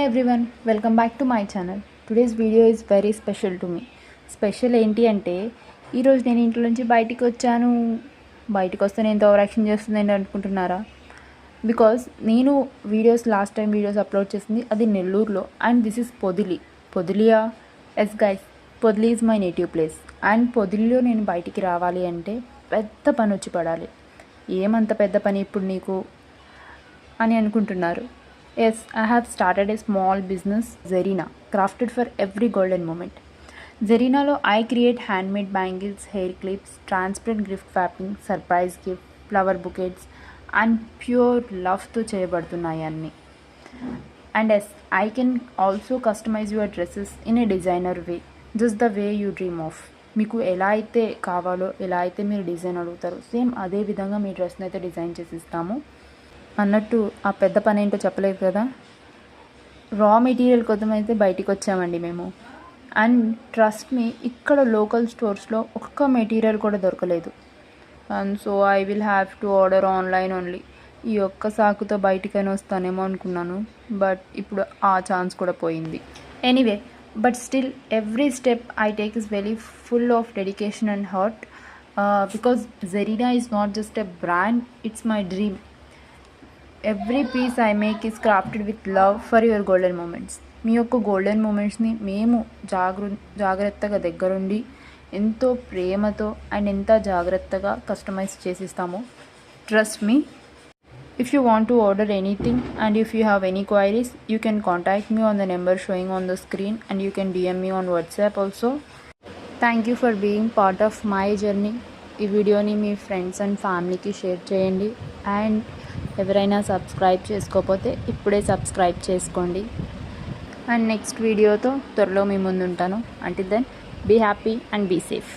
everyone, welcome back to my channel. Today's video is very special to me. Special ఏంటి అంటే ఈరోజు నేను ఇంట్లో నుంచి బయటికి వచ్చాను. బయటికి వస్తే నేను ఓవర్ యాక్షన్ చేస్తుందని అనుకుంటున్నారా? బికాజ్ నేను లాస్ట్ టైం వీడియోస్ అప్లోడ్ చేసింది అది నెల్లూరులో, అండ్ దిస్ ఇస్ పొదిలియా. Yes guys, Podili is my native place. And పొదిలిలో నేను బయటికి రావాలి అంటే పెద్ద పని వచ్చి పడాలి. ఏమంత పెద్ద పని ఇప్పుడు నీకు అని అనుకుంటున్నారు. Yes, I have started a small business, Zarina, crafted for every golden moment. Zarina I create handmade bangles, hair clips, transparent gift wrapping, surprise gift, flower bouquets, and pure love to cheyabadunnayi anni. And yes, I can also customize your dresses in a designer way, just the way you dream of. మీకు ఎలా అయితే కావాలో, ఎలా అయితే మీరు design అడుగుతారో same అదే విధంగా మీ డ్రెస్ని అయితే డిజైన్ చేసి ఇస్తాము. అన్నట్టు ఆ పెద్ద పని ఏంటో చెప్పలేదు కదా. రా మెటీరియల్ కోసం అయితే బయటికి వచ్చామండి మేము. అండ్ ట్రస్ట్ మీ, ఇక్కడ లోకల్ స్టోర్స్లో ఒక్క మెటీరియల్ కూడా దొరకలేదు. And so I will have to order online only. ఈ ఒక్క సాకుతో బయటికైనా వస్తానేమో అనుకున్నాను, బట్ ఇప్పుడు ఆ ఛాన్స్ కూడా పోయింది. Anyway, but still every step I take is very full of dedication and heart, because Zarina is not just a brand, it's my dream. Every piece I make is crafted with love for your golden moments. మీ యొక్క golden మూమెంట్స్ని మేము జాగ్రత్తగా దగ్గరుండి ఎంతో ప్రేమతో and ఎంత జాగ్రత్తగా customize చేసిస్తాము. Trust me. If you want to order anything and if you have any queries, you can contact me on the number showing on the screen and you can DM me on WhatsApp also. Thank you for being part of my journey. ఈ వీడియోని మీ friends and ఫ్యామిలీకి share చేయండి. అండ్ ఎవరైనా subscribe చేసుకోకపోతే ఇప్పుడే subscribe చేసుకోండి. అండ్ నెక్స్ట్ వీడియోతో త్వరలో మీ ముందు ఉంటాను. Until then, be happy and be safe.